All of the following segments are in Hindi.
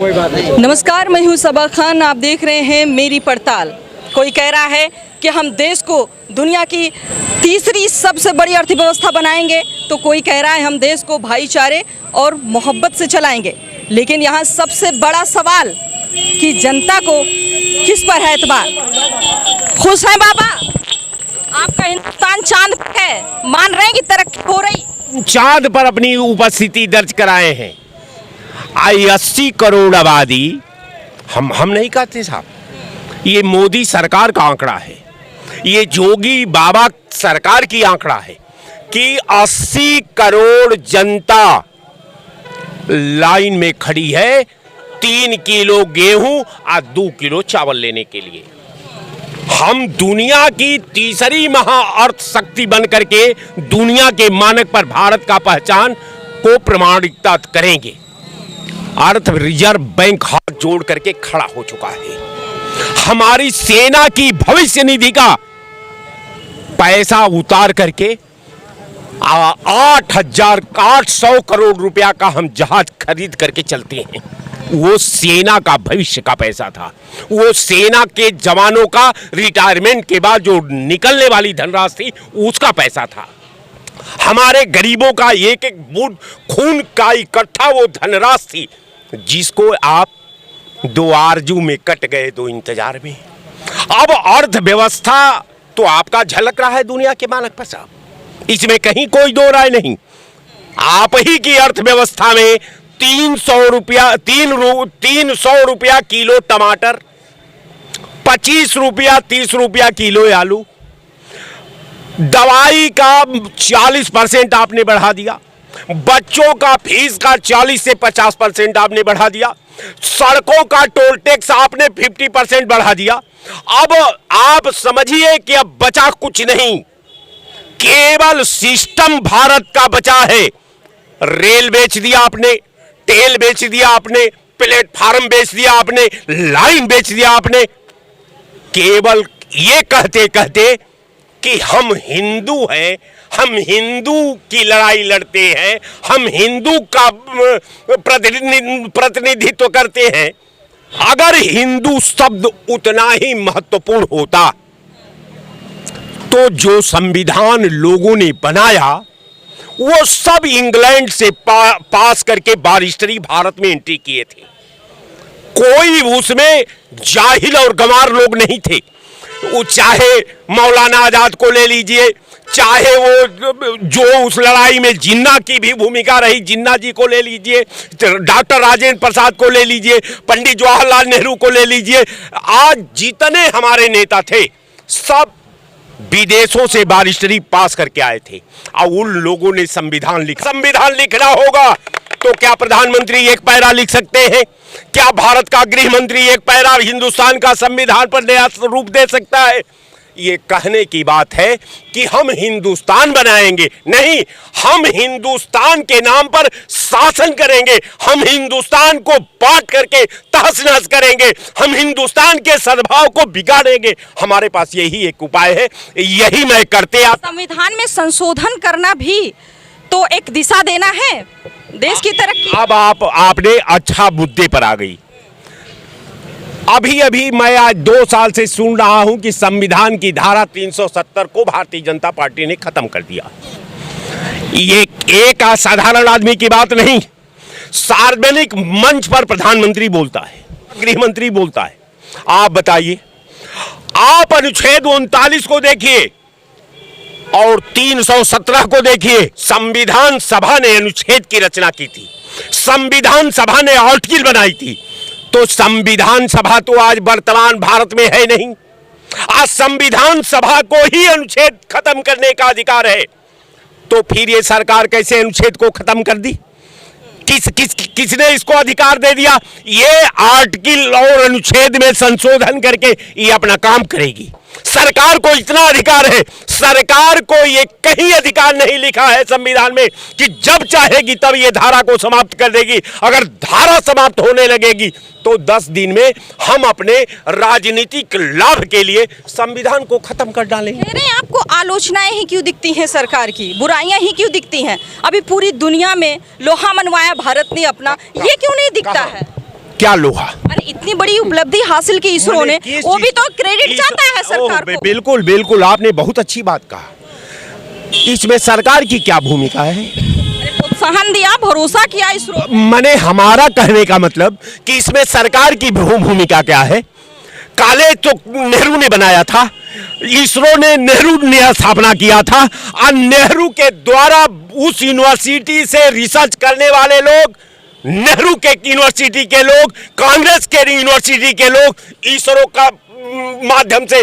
कोई बात नहीं। नमस्कार, मैं हूँ सबा खान। आप देख रहे हैं मेरी पड़ताल। कोई कह रहा है कि हम देश को दुनिया की तीसरी सबसे बड़ी अर्थव्यवस्था बनाएंगे, तो कोई कह रहा है हम देश को भाईचारे और मोहब्बत से चलाएंगे। लेकिन यहाँ सबसे बड़ा सवाल कि जनता को किस पर है एतबार। खुश हैं बाबा? आपका हिंदुस्तान चांद पर है, मान रहे हैं कि तरक्की हो रही? चांद पर अपनी उपस्थिति दर्ज कराए हैं। 80 करोड़ आबादी हम नहीं कहते साहब, ये मोदी सरकार का आंकड़ा है, ये जोगी बाबा सरकार की आंकड़ा है कि 80 करोड़ जनता लाइन में खड़ी है 3 किलो गेहूं और 2 किलो चावल लेने के लिए। हम दुनिया की तीसरी महाअर्थ शक्ति बन करके दुनिया के मानक पर भारत का पहचान को प्रमाणिकता करेंगे। अर्थ रिजर्व बैंक हाथ जोड़ करके खड़ा हो चुका है। हमारी सेना की भविष्य निधि का पैसा उतार करके 8,800 करोड़ रुपया का हम जहाज खरीद करके चलते हैं। वो सेना का भविष्य का पैसा था, वो सेना के जवानों का रिटायरमेंट के बाद जो निकलने वाली धनराशि थी उसका पैसा था। हमारे गरीबों का एक एक बूंद खून का इकट्ठा वो धनराशि थी जिसको आप 2 आरजू में कट गए, 2 इंतजार में। अब अर्थव्यवस्था तो आपका झलक रहा है दुनिया के मानक पर साहब, इसमें कहीं कोई दो राय नहीं। आप ही की अर्थव्यवस्था में 300 रुपया किलो टमाटर, 25 रुपया 30 रुपया किलो आलू, दवाई का 40% आपने बढ़ा दिया, बच्चों का फीस का 40 से 50% आपने बढ़ा दिया, सड़कों का टोल टैक्स आपने 50% बढ़ा दिया। अब आप समझिए कि अब बचा कुछ नहीं, केवल सिस्टम भारत का बचा है। रेल बेच दिया आपने, तेल बेच दिया आपने, प्लेटफार्म बेच दिया आपने, लाइन बेच दिया आपने, केवल ये कहते कहते कि हम हिंदू हैं, हम हिंदू की लड़ाई लड़ते हैं, हम हिंदू का प्रतिनिधित्व करते हैं। अगर हिंदू शब्द उतना ही महत्वपूर्ण होता तो जो संविधान लोगों ने बनाया वो सब इंग्लैंड से पास करके बारिस्टरी भारत में एंट्री किए थे। कोई उसमें जाहिल और गंवार लोग नहीं थे। वो चाहे मौलाना आजाद को ले लीजिए, चाहे वो जो उस लड़ाई में जिन्ना की भी भूमिका रही, जिन्ना जी को ले लीजिए, डॉक्टर राजेंद्र प्रसाद को ले लीजिए, पंडित जवाहरलाल नेहरू को ले लीजिए। आज जितने हमारे नेता थे सब विदेशों से बारिस्टरी पास करके आए थे और उन लोगों ने संविधान लिखना होगा तो क्या प्रधानमंत्री एक पैरा लिख सकते हैं? क्या भारत का गृह मंत्री एक पैरा हिंदुस्तान का संविधान पर नया रूप दे सकता है? ये कहने की बात है कि हम हिंदुस्तान बनाएंगे, नहीं, हम हिंदुस्तान के नाम पर शासन करेंगे, हम हिंदुस्तान को बांट करके तहस नहस करेंगे, हम हिंदुस्तान के सद्भाव को बिगाड़ेंगे। हमारे पास यही एक उपाय है, यही मैं करते आप। संविधान में संशोधन करना भी तो एक दिशा देना है देश की तरक्की। अब आपने अच्छा मुद्दे पर आ गई। अभी मैं आज 2 साल से सुन रहा हूं कि संविधान की धारा 370 को भारतीय जनता पार्टी ने खत्म कर दिया। ये एक असाधारण आदमी की बात नहीं, सार्वजनिक मंच पर प्रधानमंत्री बोलता है, गृह मंत्री बोलता है। आप बताइए, आप अनुच्छेद 39 को देखिए और 317 को देखिए। संविधान सभा ने अनुच्छेद की रचना की थी, संविधान सभा ने आर्टिकल बनाई थी, तो संविधान सभा तो आज वर्तमान भारत में है नहीं। आज संविधान सभा को ही अनुच्छेद खत्म करने का अधिकार है, तो फिर ये सरकार कैसे अनुच्छेद को खत्म कर दी? किसने इसको अधिकार दे दिया? ये आर्टिकल और अनुच्छेद में संशोधन करके ये अपना काम करेगी। सरकार को इतना अधिकार है, सरकार को ये कहीं अधिकार नहीं लिखा है संविधान में कि जब चाहेगी तब ये धारा को समाप्त कर देगी। अगर धारा समाप्त होने लगेगी तो 10 दिन में हम अपने राजनीतिक लाभ के लिए संविधान को खत्म कर डालेंगे। आपको आलोचनाएं ही क्यों दिखती हैं सरकार की, बुराइयां ही क्यों दिखती हैं? अभी पूरी दुनिया में लोहा मनवाया भारत ने अपना, ये क्यों नहीं दिखता है? क्या लोहा। अरे इतनी बड़ी उपलब्धि हासिल की इसरो ने, वो भी तो क्रेडिट चाहता है सरकार को। बिल्कुल बिल्कुल, आपने बहुत अच्छी बात कहा। इसमें सरकार की क्या भूमिका है? प्रोत्साहन दिया, भरोसा किया इसरो। मैंने हमारा कहने का मतलब कि इसमें सरकार की भूमिका क्या है? कॉलेज तो नेहरू ने बनाया था, इसरो ने नेहरू ने स्थापना किया था, और नेहरू के द्वारा उस यूनिवर्सिटी से रिसर्च करने वाले लोग, नेहरू के यूनिवर्सिटी के लोग, कांग्रेस के यूनिवर्सिटी के लोग, इसरो का माध्यम से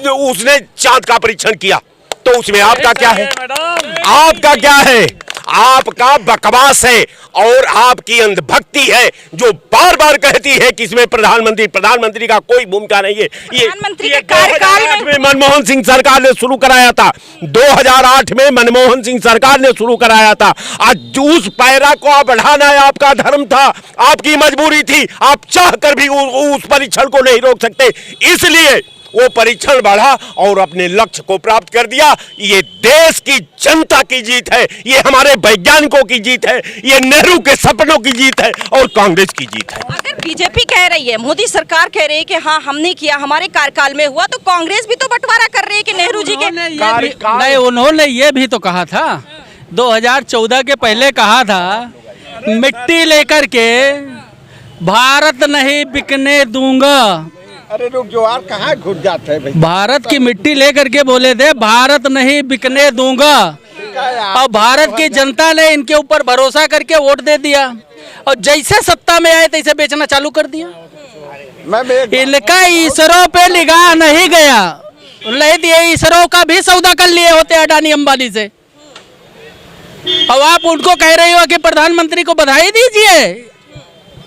उसने चांद का परीक्षण किया। तो उसमें आपका क्या है? आपका क्या है? आपका बकवास है और आपकी अंधभक्ति है, जो बार बार कहती है कि इसमें प्रधानमंत्री का कोई भूमिका नहीं है। ये प्रधानमंत्री के कार्यकाल में मनमोहन सिंह सरकार ने शुरू कराया था। 2008 में मनमोहन सिंह सरकार ने शुरू कराया था। आज उस पैरा को आप बढ़ाना है, आपका धर्म था, आपकी मजबूरी थी। आप चाह कर भी उस परीक्षण को नहीं रोक सकते, इसलिए वो परीक्षण बढ़ा और अपने लक्ष्य को प्राप्त कर दिया। ये देश की जनता की जीत है, ये हमारे वैज्ञानिकों की जीत है, ये नेहरू के सपनों की जीत है और कांग्रेस की जीत है। अगर बीजेपी कह रही है, मोदी सरकार कह रही है कि हाँ हमने किया, हमारे कार्यकाल में हुआ, तो कांग्रेस भी तो बंटवारा कर रही है कि नेहरू जी के नहीं, उन्होंने ये भी तो कहा था 2014 के पहले, कहा था मिट्टी लेकर के भारत नहीं बिकने दूंगा। अरे लोग ज्वार कहाँ घुट जाते हैं भाई। भारत की मिट्टी लेकर के बोले थे भारत नहीं बिकने दूंगा, और भारत की जनता ने इनके ऊपर भरोसा करके वोट दे दिया, और जैसे सत्ता में आए तैसे बेचना चालू कर दिया। इनका इसरो पे निगाह नहीं गया, नहीं दिए, इसरो का भी सौदा कर लिए होते अडानी अंबानी से। अब आप उनको कह रहे हो कि प्रधानमंत्री को बधाई दीजिए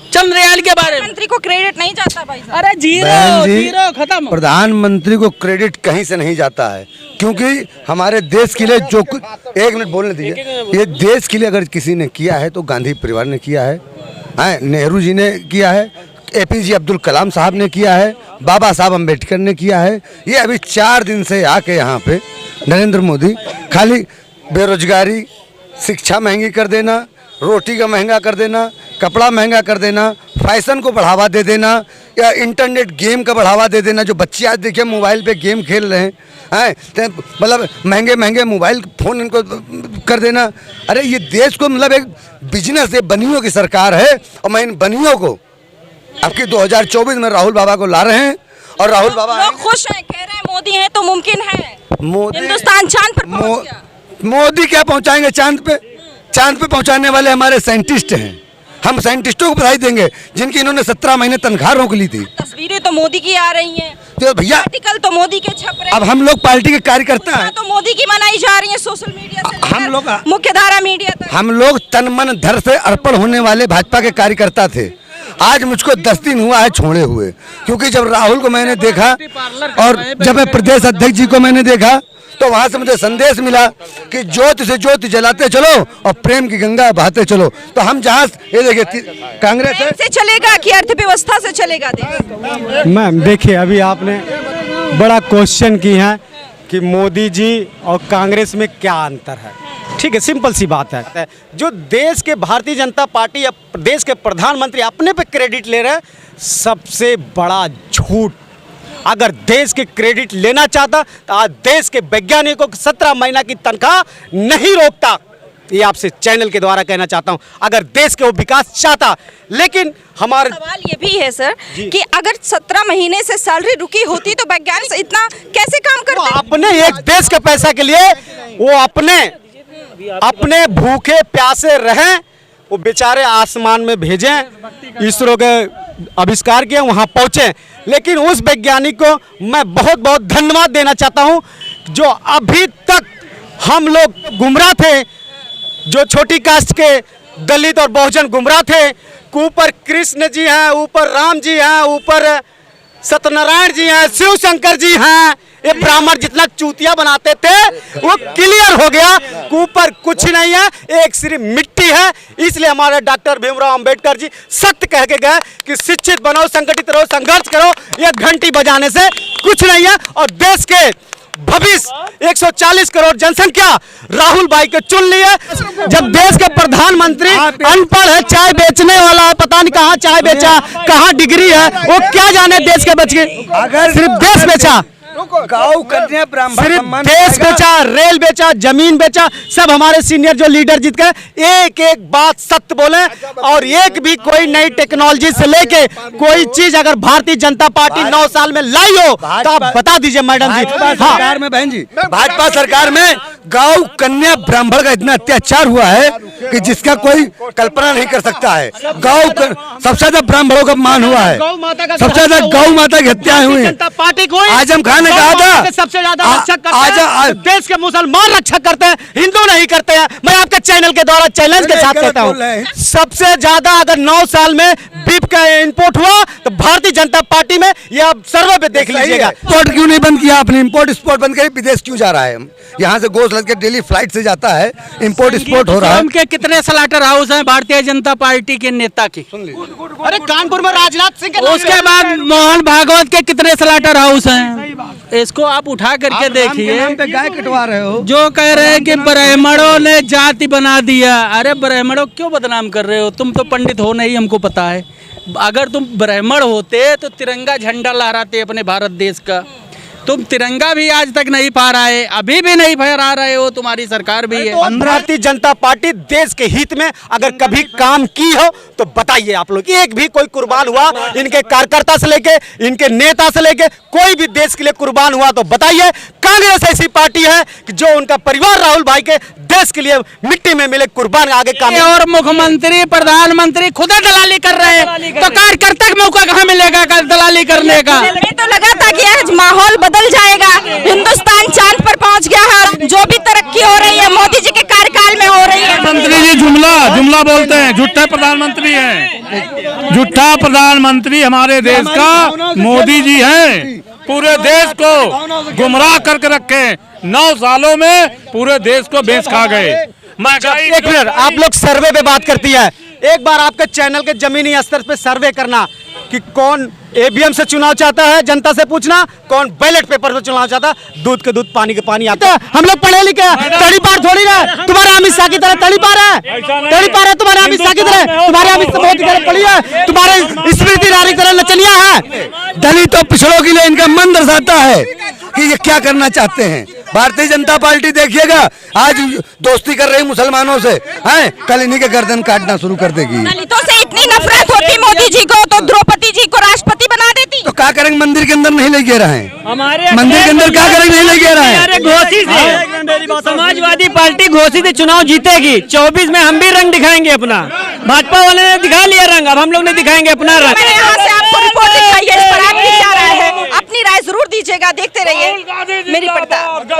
चंद्रयान के बारे में। मंत्री को क्रेडिट नहीं जाता भाई साहब। अरे जीरो खत्म। प्रधानमंत्री को क्रेडिट कहीं से नहीं जाता है, क्योंकि हमारे देश के लिए जो कुछ, एक मिनट बोलने दीजिए, ये देश के लिए अगर किसी ने किया है तो गांधी परिवार ने किया है, नेहरू जी ने किया है, APJ अब्दुल कलाम साहब ने किया है, बाबा साहब अम्बेडकर ने किया है। ये अभी 4 दिन से आके यहाँ पे नरेंद्र मोदी खाली बेरोजगारी, शिक्षा महंगी कर देना, रोटी का महंगा कर देना, कपड़ा महंगा कर देना, फैशन को बढ़ावा दे देना, या इंटरनेट गेम का बढ़ावा दे देना। जो बच्चे आज देखिए मोबाइल पे गेम खेल रहे हैं, मतलब महंगे महंगे मोबाइल फ़ोन इनको कर देना। अरे ये देश को मतलब एक बिजनेस है, बनियों की सरकार है, और मैं इन बनियों को आपके 2024 में राहुल बाबा को ला रहे हैं, और राहुल बाबा लोग खुश हैं, कह रहे हैं मोदी हैं तो मुमकिन है हिंदुस्तान चांद पर पहुंच गया। मोदी क्या पहुंचाएंगे चांद पे? चांद पे पहुंचाने वाले हमारे साइंटिस्ट हैं। हम साइंटिस्टों को बधाई देंगे जिनकी इन्होंने 17 महीने तनख्वाह रोक ली थी। तस्वीरें तो मोदी की आ रही हैं, तो भैया आर्टिकल तो मोदी के छप रहे हैं। अब हम लोग पार्टी के कार्यकर्ता हैं, तो मोदी की मनाई जा रही है सोशल मीडिया से, हम लोग मुख्य धारा मीडिया तक। हम लोग तन मन धन से अर्पण होने वाले भाजपा के कार्यकर्ता थे। आज मुझको 10 दिन हुआ है छोड़े हुए, क्योंकि जब राहुल को मैंने देखा और जब मैं प्रदेश अध्यक्ष जी को मैंने देखा, तो वहां से मुझे संदेश मिला कि ज्योति से ज्योति जलाते चलो और प्रेम की गंगा बहाते चलो। तो हम जहाँ ये देखिए कांग्रेस से चलेगा कि अर्थव्यवस्था से चलेगा? मैम देखिए, अभी आपने बड़ा क्वेश्चन की है कि मोदी जी और कांग्रेस में क्या अंतर है। ठीक है, सिंपल सी बात है। जो देश के भारतीय जनता पार्टी या देश के प्रधानमंत्री अपने पे क्रेडिट ले रहे हैं, सबसे बड़ा झूठ। अगर देश के क्रेडिट लेना चाहता तो आज देश के वैज्ञानिकों को 17 महीना की तनख्वाह नहीं रोकता। ये आपसे चैनल के द्वारा कहना चाहता हूं, अगर देश के वो विकास चाहता। लेकिन हमारे सवाल ये भी है सर कि अगर 17 महीने से सैलरी रुकी होती तो वैज्ञानिक इतना कैसे काम करते? अपने एक देश के पैसा के लिए वो अपने भूखे प्यासे रहें, वो बेचारे आसमान में भेजें, इसरो के आविष्कार किए, वहाँ पहुँचे। लेकिन उस वैज्ञानिक को मैं बहुत बहुत धन्यवाद देना चाहता हूँ, जो अभी तक हम लोग गुमराह थे, जो छोटी कास्ट के दलित और बहुजन गुमराह थे। ऊपर कृष्ण जी हैं, ऊपर राम जी हैं, ऊपर सत्यनारायण जी हैं, शिव शंकर जी हैं। ये ब्राह्मण जितना चूतिया बनाते थे वो क्लियर हो गया, ऊपर कुछ नहीं है, एक सिर्फ मिट्टी है। इसलिए हमारे डॉक्टर भीमराव अंबेडकर जी सत्य कह के गए कि शिक्षित बनो, संगठित रहो, संघर्ष करो, ये घंटी बजाने से कुछ नहीं है। और देश के भविष्य 140 करोड़ जनसंख्या राहुल भाई को चुन ली है। जब देश के प्रधानमंत्री अनपढ़ है, चाय बेचने वाला है, पता नहीं कहाँ चाय बेचा, कहाँ डिग्री है, वो क्या जाने देश के बच गए। अगर सिर्फ देश बेचा, गाँव कन्या ब्राह्मण सिर्फ सम्मान देश पाएगा। बेचा, रेल बेचा, जमीन बेचा। सब हमारे सीनियर जो लीडर जीत गए एक एक बात सत्य बोले, और एक भी कोई नई टेक्नोलॉजी से लेके कोई चीज अगर भारतीय जनता पार्टी 9 साल में लाई हो तो आप बता दीजिए मैडम जी। भाजपा हाँ, सरकार में बहन जी, भाजपा सरकार में गाँव कन्या ब्राह्मण का इतना अत्याचार हुआ है कि जिसका कोई कल्पना नहीं कर सकता है। सबसे ज्यादा ब्राह्मणों का मान हुआ है, सबसे ज्यादा गौ माता की हत्याएं हुई हैं। जनता पार्टी को आजम खान ने कहा था सबसे ज्यादा रक्षक करते हैं, देश के मुसलमान रक्षक करते हैं, हिंदू नहीं करते हैं। मैं आपके चैनल के द्वारा चैलेंज के साथ कहता हूँ, सबसे ज्यादा अगर 9 साल में बीफ का इंपोर्ट हुआ तो भारतीय जनता पार्टी में, ये आप सर्वे पे देख लीजिएगा। इंपोर्ट क्यों नहीं बंद किया आपने? इंपोर्ट एक्सपोर्ट बंद करिए, विदेश क्यों जा रहा है? यहाँ से गोश्त लद के डेली फ्लाइट से जाता है, इंपोर्ट एक्सपोर्ट हो रहा है। उनके कितने स्लाटर हाउस हैं भारतीय जनता पार्टी के नेता के? अरे कानपुर में राजनाथ सिंह के उसके बाद मोहन भागवत के कितने स्लाटर हाउस हैं? इसको आप उठा करके देखिए। गाय कटवा रहे हो। जो कह रहे हैं कि ब्राह्मणों ने जाति बना दिया, अरे ब्राह्मणों क्यों बदनाम कर रहे हो? तुम तो पंडित हो नहीं, हमको पता है। अगर तुम ब्राह्मण होते तो तिरंगा झंडा लहराते अपने भारत देश का। तुम तिरंगा भी आज तक नहीं फहराए, अभी भी नहीं फहरा रहे हो, तुम्हारी सरकार भी है। भारतीय जनता पार्टी देश के हित में अगर कभी काम की हो तो बताइए आप लोग। एक भी कोई कुर्बान हुआ इनके कार्यकर्ता से लेके, इनके नेता से लेके, कोई भी देश के लिए कुर्बान हुआ तो बताइए। कांग्रेस ऐसी पार्टी है कि जो उनका परिवार राहुल भाई के देश के लिए मिट्टी में मिले कुर्बान आगे काम। और मुख्यमंत्री प्रधानमंत्री खुद दलाली कर रहे हैं, तो कार्यकर्ता का मौका कहाँ मिलेगा दलाली करने का? हमें तो लगा था कि आज माहौल बदल जाएगा, हिंदुस्तान चांद पर पहुंच गया है। जो भी तरक्की हो रही है मोदी जी के कार्यकाल में हो रही है। मंत्री जी जुमला बोलते हैं, झूठे प्रधानमंत्री हैं, झूठा प्रधानमंत्री हमारे देश का मोदी जी हैं। पूरे देश को गुमराह करके रखे, 9 सालों में पूरे देश को बेच खा गए। एक मिनट, आप लोग सर्वे पे बात करती है, एक बार आपके चैनल के जमीनी स्तर पे सर्वे करना कि कौन ईवीएम से चुनाव चाहता है, जनता से पूछना, कौन बैलेट पेपर से चुनाव चाहता है। दूध के दूध पानी के पानी आता है। हम लोग पढ़े लिखे तड़ी पार थोड़ी ना, तुम्हारा अमित शाह की तरह तड़ी पार है, तड़ी पार है तुम्हारे अमित शाह की तरह, तुम्हारे अमित शाह बहुत तरह पड़ी है, तुम्हारे स्मृति ईरानी की तरह नचनिया है। दलितों पिछड़ों के लिए इनका मन दर्शाता है कि ये क्या करना चाहते हैं। भारतीय जनता पार्टी देखिएगा आज दोस्ती कर रही मुसलमानों से, हैं, कल इन्हीं के गर्दन काटना शुरू कर देगी। दलितों से इतनी नफरत होती मोदी जी को तो द्रौपदी जी को राष्ट्रपति बना देती। तो क्या करेंगे? मंदिर के अंदर नहीं ले गे रहे हैं, हमारे मंदिर के अंदर क्या करेंगे? नहीं ले गे रहे हैं। घोषी से समाजवादी पार्टी घोषी से चुनाव जीतेगी। 24 में हम भी रंग दिखाएंगे अपना। भाजपा वाले ने दिखा लिया रंग, अब हम लोग ने दिखाएंगे अपना रंग। मैंने यहाँ से आपको रिपोर्ट दिखाई है, इस पर आपकी क्या राय है? अपनी राय जरूर दीजिएगा, देखते रहिए मेरी पड़ताल।